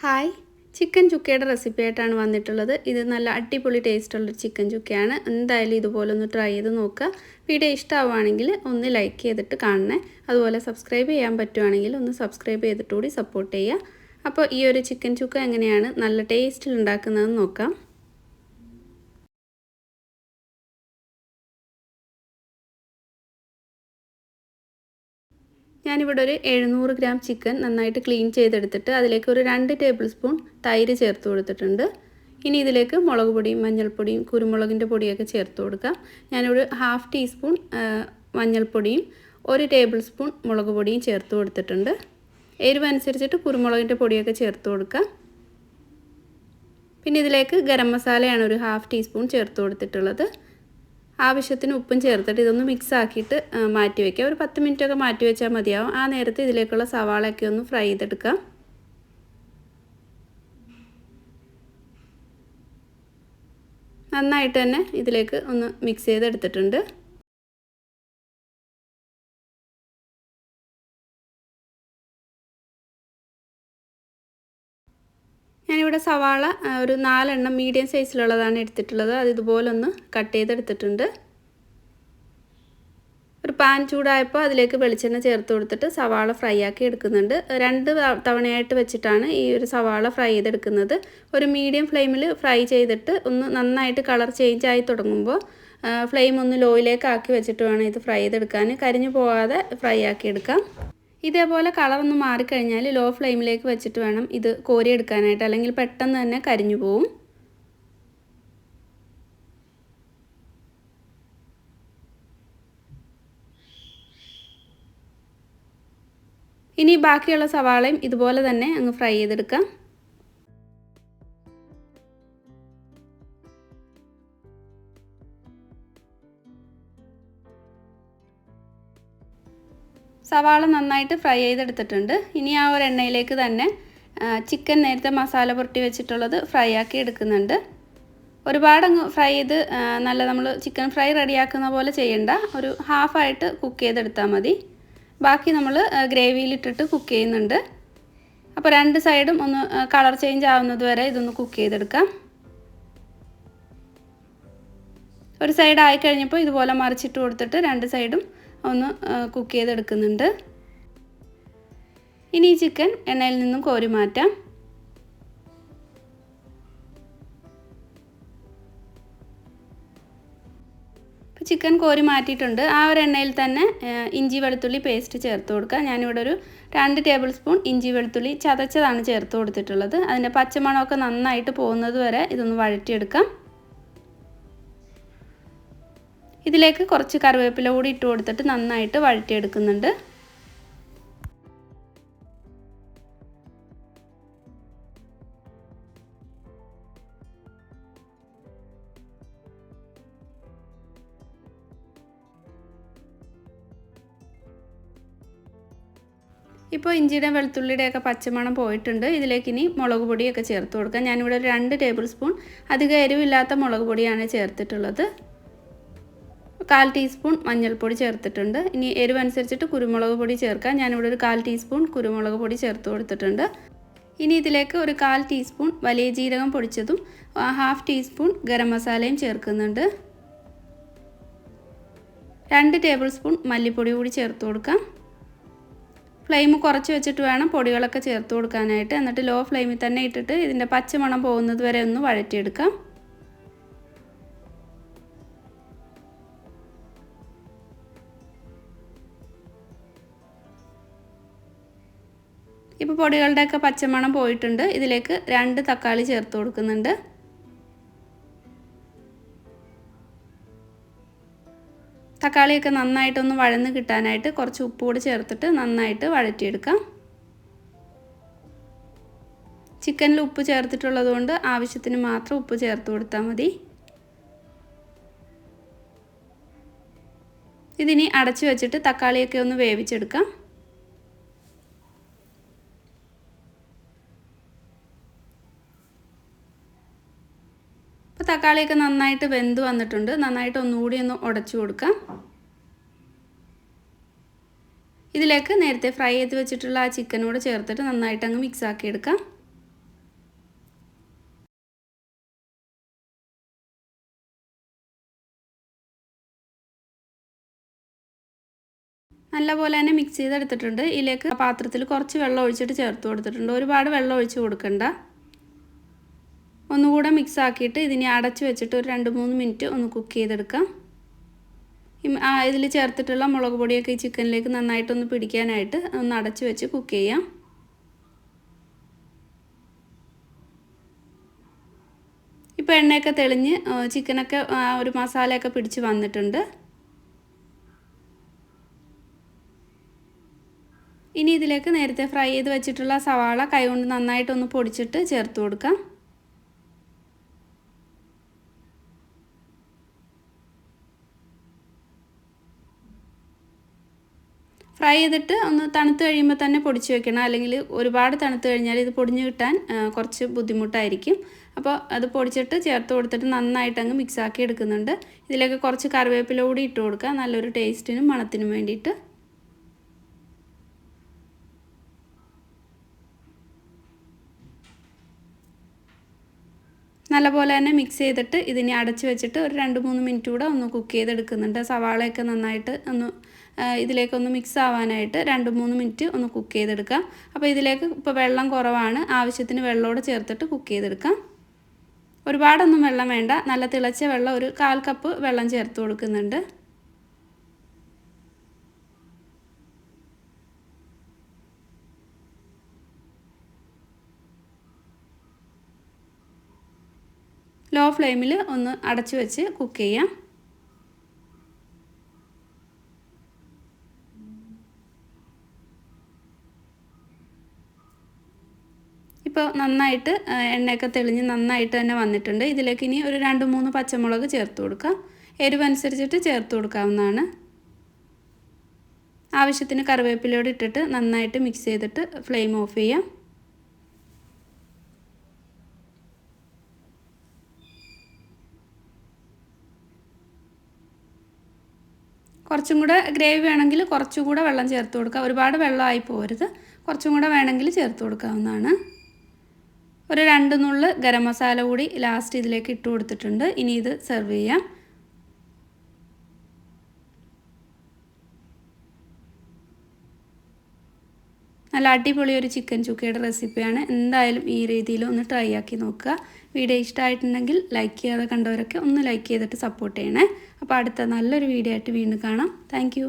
Hi, chicken ചുക്കയുടെ recipe ആയിട്ടാണ് വന്നിട്ടുള്ളത്. ഇത് നല്ല അടിപൊളി ടേസ്റ്റുള്ള ചിക്കൻ ചുക്കയാണ്. എന്തായാലും ഇതുപോലെ ഒന്ന് ട്രൈ ചെയ്ത് നോക്കുക. വീഡിയോ ഇഷ്ടമാവുകയാണെങ്കിൽ ഒന്ന് ലൈക്ക് ചെയ്തിട്ട് കാണണേ. അതുപോലെ സബ്സ്ക്രൈബ് ചെയ്യാൻ പറ്റുവാണെങ്കിൽ ഒന്ന് സബ്സ്ക്രൈബ് ചെയ്തിട്ട് കൂടി സപ്പോർട്ട് ചെയ്യുക. അപ്പോൾ ഈ ഒരു ചിക്കൻ ചുക്ക എങ്ങനെയാണ് നല്ല ടേസ്റ്റിൽ ഉണ്ടാക്കുന്നതെന്ന് നോക്കാം. ഞാനിവിടെ ഒരു 700 ഗ്രാം ചിക്കൻ നന്നായിട്ട് ക്ലീൻ ചെയ്തെടുത്തിട്ട് അതിലേക്ക് ഒരു 2 ടേബിൾ സ്പൂൺ തൈര് ചേർത്ത് കൊടുത്തിട്ടുണ്ട്. ഇനി ഇതിലേക്ക് മുളക് പൊടിയും മഞ്ഞൾപ്പൊടിയും കുരുമുളകിൻ്റെ പൊടിയൊക്കെ ചേർത്ത് കൊടുക്കാം. ഞാനിവിടെ 1/2 ടീസ്പൂൺ മഞ്ഞൾപ്പൊടിയും 1 ടേബിൾ സ്പൂൺ മുളക് പൊടിയും ചേർത്ത് കൊടുത്തിട്ടുണ്ട്. എരിവ് അനുസരിച്ചിട്ട് കുരുമുളകിൻ്റെ പൊടിയൊക്കെ ചേർത്ത് കൊടുക്കാം. പിന്നെ ഇതിലേക്ക് ഗരം മസാലയാണ് ഒരു 1/2 ടീസ്പൂൺ ചേർത്ത് കൊടുത്തിട്ടുള്ളത്. ആവശ്യത്തിന് ഉപ്പും ചേർത്തിട്ട് ഇതൊന്ന് മിക്സ് ആക്കിയിട്ട് മാറ്റി വയ്ക്കുക. ഒരു 10 മിനിറ്റൊക്കെ മാറ്റി വെച്ചാൽ മതിയാവും. ആ നേരത്തെ ഇതിലേക്കുള്ള സവാളയൊക്കെ ഒന്ന് ഫ്രൈ ചെയ്തെടുക്കാം. നന്നായിട്ട് തന്നെ ഇതിലേക്ക് ഒന്ന് മിക്സ് ചെയ്തെടുത്തിട്ടുണ്ട്. ഞാനിവിടെ സവാള ഒരു 4 എണ്ണം മീഡിയം സൈസിലുള്ളതാണ് എടുത്തിട്ടുള്ളത്. അത് ഇതുപോലെ ഒന്ന് കട്ട് ചെയ്തെടുത്തിട്ടുണ്ട്. ഒരു പാൻ ചൂടായപ്പോൾ അതിലേക്ക് വെളിച്ചെണ്ണ ചേർത്ത് കൊടുത്തിട്ട് സവാള ഫ്രൈ ആക്കി എടുക്കുന്നുണ്ട്. 2 തവണയായിട്ട് വെച്ചിട്ടാണ് ഈ ഒരു സവാള ഫ്രൈ ചെയ്തെടുക്കുന്നത്. ഒരു മീഡിയം ഫ്ലെയിമിൽ ഫ്രൈ ചെയ്തിട്ട് ഒന്ന് നന്നായിട്ട് കളർ ചേഞ്ച് ആയി തുടങ്ങുമ്പോൾ ഫ്ലെയിം ഒന്ന് ലോയിലേക്ക് ആക്കി വെച്ചിട്ട് വേണം ഇത് ഫ്രൈ ചെയ്തെടുക്കാൻ. കരിഞ്ഞു പോകാതെ ഫ്രൈ ആക്കി എടുക്കാം. ഇതേപോലെ കളറൊന്ന് മാറിക്കഴിഞ്ഞാൽ ലോ ഫ്ലെയിമിലേക്ക് വെച്ചിട്ട് വേണം ഇത് കോരിയെടുക്കാനായിട്ട്, അല്ലെങ്കിൽ പെട്ടെന്ന് തന്നെ കരിഞ്ഞു പോവും. ഇനി ബാക്കിയുള്ള സവാളയും ഇതുപോലെ തന്നെ അങ്ങ് ഫ്രൈ ചെയ്തെടുക്കാം. സവാള നന്നായിട്ട് ഫ്രൈ ചെയ്തെടുത്തിട്ടുണ്ട്. ഇനി ആ ഒരു എണ്ണയിലേക്ക് തന്നെ ചിക്കൻ നേരത്തെ മസാല പുരട്ടി വെച്ചിട്ടുള്ളത് ഫ്രൈ ആക്കി എടുക്കുന്നുണ്ട്. ഒരുപാടങ്ങ് ഫ്രൈ ചെയ്ത് നല്ല നമ്മൾ ചിക്കൻ ഫ്രൈ റെഡിയാക്കുന്ന പോലെ ചെയ്യണ്ട. ഒരു ഹാഫായിട്ട് കുക്ക് ചെയ്തെടുത്താൽ മതി. ബാക്കി നമ്മൾ ഗ്രേവിയിലിട്ടിട്ട് കുക്ക് ചെയ്യുന്നുണ്ട്. അപ്പോൾ 2 സൈഡും ഒന്ന് കളർ ചേഞ്ച് ആവുന്നത് വരെ ഇതൊന്ന് കുക്ക് ചെയ്തെടുക്കാം. ഒരു സൈഡ് ആയി കഴിഞ്ഞപ്പോൾ ഇതുപോലെ മറിച്ചിട്ട് കൊടുത്തിട്ട് 2 സൈഡും ഒന്ന് കുക്ക് ചെയ്തെടുക്കുന്നുണ്ട്. ഇനി ഈ ചിക്കൻ എണ്ണയിൽ നിന്നും കോരി മാറ്റാം. ഇപ്പോൾ ചിക്കൻ കോരി മാറ്റിയിട്ടുണ്ട്. ആ ഒരു എണ്ണയിൽ തന്നെ ഇഞ്ചി വെളുത്തുള്ളി പേസ്റ്റ് ചേർത്ത് കൊടുക്കുക. ഞാനിവിടെ ഒരു 2 ടേബിൾ സ്പൂൺ ഇഞ്ചി വെളുത്തുള്ളി ചതച്ചതാണ് ചേർത്ത് കൊടുത്തിട്ടുള്ളത്. അതിൻ്റെ പച്ചമണമൊക്കെ നന്നായിട്ട് പോകുന്നത് വരെ ഇതൊന്ന് വഴറ്റിയെടുക്കാം. ഇതിലേക്ക് കുറച്ച് കറിവേപ്പില കൂടി ഇട്ട് കൊടുത്തിട്ട് നന്നായിട്ട് വഴറ്റിയെടുക്കുന്നുണ്ട്. ഇപ്പോൾ ഇഞ്ചിയുടെ വെളുത്തുള്ളിയുടെയൊക്കെ പച്ചമണം പോയിട്ടുണ്ട്. ഇതിലേക്ക് ഇനി മുളക് പൊടിയൊക്കെ ചേർത്ത് കൊടുക്കാം. ഞാനിവിടെ ഒരു 2 ടേബിൾ സ്പൂൺ അധികം എരിവില്ലാത്ത മുളക് പൊടിയാണ് ചേർത്തിട്ടുള്ളത്. 1/4 ടീസ്പൂൺ മഞ്ഞൾപ്പൊടി ചേർത്തിട്ടുണ്ട്. ഇനി എരിവനുസരിച്ചിട്ട് കുരുമുളക് പൊടി ചേർക്കാം. ഞാനിവിടെ ഒരു 1/4 ടീസ്പൂൺ കുരുമുളക് പൊടി ചേർത്ത് കൊടുത്തിട്ടുണ്ട്. ഇനി ഇതിലേക്ക് ഒരു 1/4 ടീസ്പൂൺ വലിയ ജീരകം പൊടിച്ചതും 1/2 ടീസ്പൂൺ ഗരം മസാലയും ചേർക്കുന്നുണ്ട്. 2 ടേബിൾ സ്പൂൺ മല്ലിപ്പൊടി കൂടി ചേർത്ത് കൊടുക്കാം. ഫ്ലെയിം കുറച്ച് വെച്ചിട്ട് വേണം പൊടികളൊക്കെ ചേർത്ത് കൊടുക്കാനായിട്ട്. എന്നിട്ട് ലോ ഫ്ലെയിമിൽ തന്നെ ഇട്ടിട്ട് ഇതിൻ്റെ പച്ചമണം പോകുന്നത് വരെ ഒന്ന് വഴറ്റിയെടുക്കാം. ഇപ്പോൾ പൊടികളുടെയൊക്കെ പച്ചമണം പോയിട്ടുണ്ട്. ഇതിലേക്ക് 2 തക്കാളി ചേർത്ത് കൊടുക്കുന്നുണ്ട്. തക്കാളിയൊക്കെ നന്നായിട്ടൊന്ന് വഴന്ന് കിട്ടാനായിട്ട് കുറച്ച് ഉപ്പ് കൂടി ചേർത്തിട്ട് നന്നായിട്ട് വഴറ്റിയെടുക്കാം. ചിക്കനിൽ ഉപ്പ് ചേർത്തിട്ടുള്ളത് കൊണ്ട് ആവശ്യത്തിന് മാത്രം ഉപ്പ് ചേർത്ത് കൊടുത്താൽ മതി. ഇതിനി അടച്ചു വെച്ചിട്ട് തക്കാളിയൊക്കെ ഒന്ന് വേവിച്ചെടുക്കാം. ഇപ്പോൾ തക്കാളിയൊക്കെ നന്നായിട്ട് വെന്ത് വന്നിട്ടുണ്ട്. നന്നായിട്ട് ഒന്നുകൂടി ഒന്ന് ഉടച്ചു കൊടുക്കാം. ഇതിലേക്ക് നേരത്തെ ഫ്രൈ ചെയ്ത് വെച്ചിട്ടുള്ള ആ ചിക്കനോട് ചേർത്തിട്ട് നന്നായിട്ട് അങ്ങ് മിക്സ് ആക്കി എടുക്കാം. നല്ലപോലെ തന്നെ മിക്സ് ചെയ്തെടുത്തിട്ടുണ്ട്. ഇതിലേക്ക് പാത്രത്തിൽ കുറച്ച് വെള്ളം ഒഴിച്ചിട്ട് ചേർത്ത് കൊടുത്തിട്ടുണ്ട്. ഒരുപാട് വെള്ളം ഒഴിച്ച് കൊടുക്കണ്ട. ഒന്നുകൂടെ മിക്സ് ആക്കിയിട്ട് ഇതിനെ അടച്ച് വെച്ചിട്ട് ഒരു 2-3 മിനിറ്റ് ഒന്ന് കുക്ക് ചെയ്തെടുക്കാം. ഇതിൽ ചേർത്തിട്ടുള്ള മുളക് പൊടിയൊക്കെ ഈ ചിക്കനിലേക്ക് നന്നായിട്ടൊന്ന് പിടിക്കാനായിട്ട് ഒന്ന് അടച്ച് വെച്ച് കുക്ക് ചെയ്യാം. ഇപ്പോൾ എണ്ണയൊക്കെ തെളിഞ്ഞ് ചിക്കനൊക്കെ ഒരു മസാലയൊക്കെ പിടിച്ച് വന്നിട്ടുണ്ട്. ഇനി ഇതിലേക്ക് നേരത്തെ ഫ്രൈ ചെയ്ത് വെച്ചിട്ടുള്ള സവാള കൈകൊണ്ട് നന്നായിട്ടൊന്ന് പൊടിച്ചിട്ട് ചേർത്ത് കൊടുക്കാം. ഫ്രൈ ചെയ്തിട്ട് ഒന്ന് തണുത്ത് കഴിയുമ്പോൾ തന്നെ പൊടിച്ച് വെക്കണം. അല്ലെങ്കിൽ ഒരുപാട് തണുത്ത് കഴിഞ്ഞാൽ ഇത് പൊടിഞ്ഞ് കിട്ടാൻ കുറച്ച് ബുദ്ധിമുട്ടായിരിക്കും. അപ്പോൾ അത് പൊടിച്ചിട്ട് ചേർത്ത് കൊടുത്തിട്ട് നന്നായിട്ട് അങ്ങ് മിക്സാക്കി എടുക്കുന്നുണ്ട്. ഇതിലേക്ക് കുറച്ച് കറിവേപ്പില കൂടി ഇട്ട് കൊടുക്കുക, നല്ലൊരു ടേസ്റ്റിനും മണത്തിനും വേണ്ടിയിട്ട്. നല്ലപോലെ തന്നെ മിക്സ് ചെയ്തിട്ട് ഇതിനെ അടച്ച് വെച്ചിട്ട് ഒരു 2-3 മിനിറ്റ് കൂടെ ഒന്ന് കുക്ക് ചെയ്തെടുക്കുന്നുണ്ട്. സവാളയൊക്കെ നന്നായിട്ട് ഒന്ന് ഇതിലേക്കൊന്ന് മിക്സ് ആവാനായിട്ട് 2-3 മിനിറ്റ് ഒന്ന് കുക്ക് ചെയ്തെടുക്കാം. അപ്പോൾ ഇതിലേക്ക് ഇപ്പോൾ വെള്ളം കുറവാണ്, ആവശ്യത്തിന് വെള്ളത്തോടെ ചേർത്തിട്ട് കുക്ക് ചെയ്തെടുക്കാം. ഒരുപാടൊന്നും വെള്ളം വേണ്ട, നല്ല തിളച്ച വെള്ളം ഒരു 1/4 കപ്പ് വെള്ളം ചേർത്ത് കൊടുക്കുന്നുണ്ട്. ലോ ഫ്ലെയിമിൽ ഒന്ന് അടച്ചു വെച്ച് കുക്ക് ചെയ്യാം. ഇപ്പോൾ നന്നായിട്ട് എണ്ണയൊക്കെ തെളിഞ്ഞ് നന്നായിട്ട് തന്നെ വന്നിട്ടുണ്ട്. ഇതിലേക്ക് ഇനി ഒരു 2-3 പച്ചമുളക് ചേർത്ത് കൊടുക്കാം. എരിവനുസരിച്ചിട്ട് ചേർത്ത് കൊടുക്കാവുന്നതാണ്. ആവശ്യത്തിന് കറിവേപ്പിലയോട് ഇട്ടിട്ട് നന്നായിട്ട് മിക്സ് ചെയ്തിട്ട് ഫ്ലെയിം ഓഫ് ചെയ്യാം. കുറച്ചും കൂടെ ഗ്രേവി വേണമെങ്കിൽ കുറച്ചും കൂടെ വെള്ളം ചേർത്ത് കൊടുക്കുക. ഒരുപാട് വെള്ളമായി പോകരുത്, കുറച്ചും കൂടെ വേണമെങ്കിൽ ചേർത്ത് കൊടുക്കാവുന്നതാണ്. ഒരു 2 നുള്ള് ഗരം മസാല കൂടി ലാസ്റ്റ് ഇതിലേക്ക് ഇട്ട് കൊടുത്തിട്ടുണ്ട്. ഇനി ഇത് സെർവ് ചെയ്യാം. നല്ല അടിപൊളി ഒരു ചിക്കൻ ചുക്കയുടെ റെസിപ്പിയാണ്. എന്തായാലും ഈ രീതിയിൽ ഒന്ന് ട്രൈ ആക്കി നോക്കുക. വീഡിയോ ഇഷ്ടമായിട്ടുണ്ടെങ്കിൽ ലൈക്ക് ചെയ്യാതെ കണ്ടവരൊക്കെ ഒന്ന് ലൈക്ക് ചെയ്തിട്ട് സപ്പോർട്ട് ചെയ്യണേ. അപ്പോൾ അടുത്ത നല്ലൊരു വീഡിയോ ആയിട്ട് വീണ്ടും കാണാം. താങ്ക്